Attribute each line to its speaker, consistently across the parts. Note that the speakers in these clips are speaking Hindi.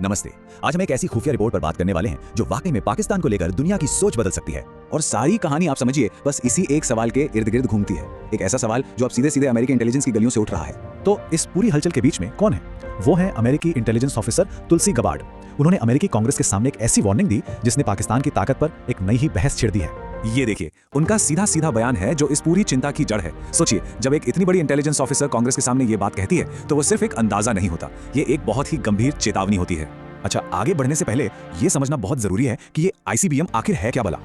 Speaker 1: नमस्ते। आज हम एक ऐसी खुफिया रिपोर्ट पर बात करने वाले हैं जो वाकई में पाकिस्तान को लेकर दुनिया की सोच बदल सकती है। और सारी कहानी आप समझिए बस इसी एक सवाल के इर्द गिर्द घूमती है। एक ऐसा सवाल जो अब सीधे सीधे अमेरिकी इंटेलिजेंस की गलियों से उठ रहा है।
Speaker 2: तो इस पूरी हलचल के बीच में कौन है? वो है अमेरिकी इंटेलिजेंस ऑफिसर तुलसी गबार्ड। उन्होंने अमेरिकी कांग्रेस के सामने एक ऐसी वार्निंग दी जिसने पाकिस्तान की ताकत पर एक नई ही बहस छेड़ दी है।
Speaker 1: ये देखिए, उनका सीधा सीधा बयान है जो इस पूरी चिंता की जड़ है। सोचिए, जब एक इतनी बड़ी इंटेलिजेंस ऑफिसर कांग्रेस के सामने ये बात कहती है तो वो सिर्फ एक अंदाजा नहीं होता, ये एक बहुत ही गंभीर चेतावनी होती है। अच्छा, आगे बढ़ने से पहले ये समझना बहुत जरूरी है कि ये आईसीबीएम आखिर है क्या भला।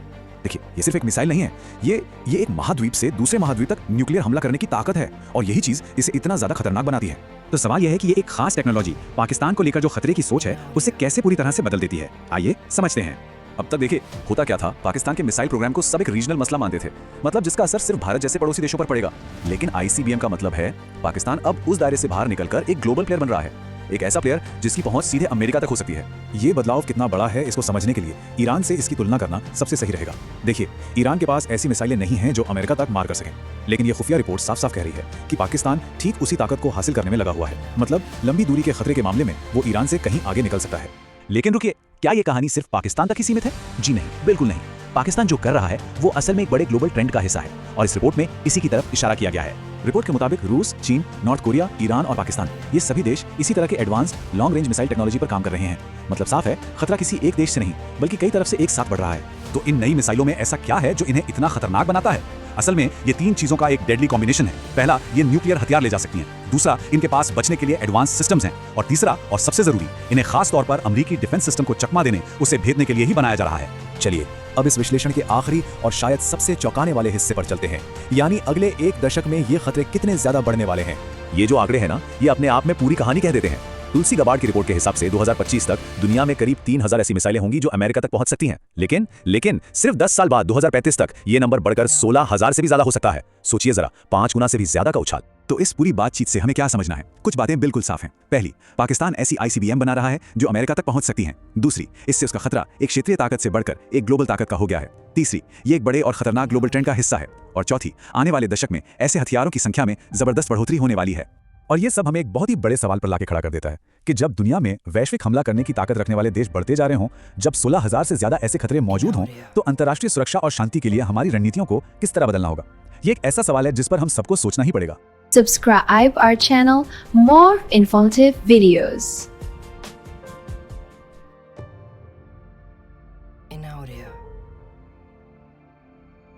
Speaker 1: देखिए, ये सिर्फ एक मिसाइल नहीं है, ये एक महाद्वीप से दूसरे महाद्वीप तक न्यूक्लियर हमला करने की ताकत है और यही चीज इसे इतना ज्यादा खतरनाक बनाती है।
Speaker 2: तो सवाल यह है कि ये एक खास टेक्नोलॉजी पाकिस्तान को लेकर जो खतरे की सोच है उसे कैसे पूरी तरह से बदल देती है। आइए समझते हैं।
Speaker 1: अब तक देखिए, होता क्या था, पाकिस्तान के मिसाइल प्रोग्राम को सब एक रीजनल मसला मानते थे, मतलब जिसका असर सिर्फ भारत जैसे पड़ोसी देशों पर पड़ेगा। लेकिन आईसीबीएम का मतलब है पाकिस्तान अब उस दायरे से बाहर निकलकर एक ग्लोबल प्लेयर बन रहा है, एक ऐसा प्लेयर जिसकी पहुंच सीधे अमेरिका तक हो सकती है।
Speaker 2: ये बदलाव कितना बड़ा है इसको समझने के लिए ईरान से इसकी तुलना करना सबसे सही रहेगा। देखिए, ईरान के पास ऐसी मिसाइलें नहीं हैं जो अमेरिका तक मार कर सकें, लेकिन ये खुफिया रिपोर्ट साफ साफ कह रही है कि पाकिस्तान ठीक उसी ताकत को हासिल करने में लगा हुआ है। मतलब लंबी दूरी के खतरे के मामले में वो ईरान से कहीं आगे निकल सकता है।
Speaker 1: लेकिन रुकिए, क्या ये कहानी सिर्फ पाकिस्तान तक ही सीमित है? जी नहीं, बिल्कुल नहीं। पाकिस्तान जो कर रहा है वो असल में एक बड़े ग्लोबल ट्रेंड का हिस्सा है और इस रिपोर्ट में इसी की तरफ इशारा किया गया है।
Speaker 2: रिपोर्ट के मुताबिक रूस, चीन, नॉर्थ कोरिया, ईरान और पाकिस्तान ये सभी देश इसी तरह के advanced long range missile technology पर काम कर रहे हैं। मतलब साफ है, खतरा किसी एक देश से नहीं बल्कि कई तरफ से एक साथ बढ़ रहा है।
Speaker 1: तो इन नई मिसाइलों में ऐसा क्या है जो इन्हें इतना खतरनाक बनाता है? असल में ये तीन चीजों का एक डेडली कॉम्बिनेशन है। पहला, ये न्यूक्लियर हथियार ले जा सकती हैं। दूसरा, इनके पास बचने के लिए एडवांस सिस्टम्स हैं। और तीसरा और सबसे जरूरी, इन्हें खास तौर पर अमेरिकी डिफेंस सिस्टम को चकमा देने, उसे भेदने के लिए ही बनाया जा रहा है।
Speaker 2: चलिए अब इस विश्लेषण के आखिरी और शायद सबसे चौंकाने वाले हिस्से पर चलते हैं, यानी अगले एक दशक में ये खतरे कितने ज्यादा बढ़ने वाले हैं।
Speaker 1: ये जो आंकड़े हैं ना, ये अपने आप में पूरी कहानी कह देते हैं। तुलसी गबार्ड की रिपोर्ट के हिसाब से 2025 तक दुनिया में करीब 3000 ऐसी मिसाइलें होंगी जो अमेरिका तक पहुंच सकती हैं। लेकिन सिर्फ 10 साल बाद 2035 तक ये नंबर बढ़कर 16,000 से भी ज्यादा हो सकता है। सोचिए जरा, 5 गुना से भी ज्यादा का उछाल। तो इस पूरी बातचीत से हमें क्या समझना है? कुछ बातें बिल्कुल साफ हैं। पहली, पाकिस्तान ऐसी आईसीबीएम बना रहा है जो अमेरिका तक पहुंच सकती हैं। दूसरी, इससे उसका खतरा एक क्षेत्रीय ताकत से बढ़कर एक ग्लोबल ताकत का हो गया है। तीसरी, ये एक बड़े और खतरनाक ग्लोबल ट्रेंड का हिस्सा है। और चौथी, आने वाले दशक में ऐसे हथियारों की संख्या में जबरदस्त बढ़ोतरी होने वाली है।
Speaker 2: और ये सब हमें एक बहुत ही बड़े सवाल पर लाके खड़ा कर देता है कि जब दुनिया में वैश्विक हमला करने की ताकत रखने वाले देश बढ़ते जा रहे हों, जब 16,000 से ज्यादा ऐसे खतरे मौजूद हों, तो अंतर्राष्ट्रीय सुरक्षा और शांति के लिए हमारी रणनीतियों को किस तरह बदलना होगा? ये एक ऐसा सवाल है जिस पर हम सबको सोचना ही पड़ेगा।
Speaker 3: Subscribe our channel, more informative videos.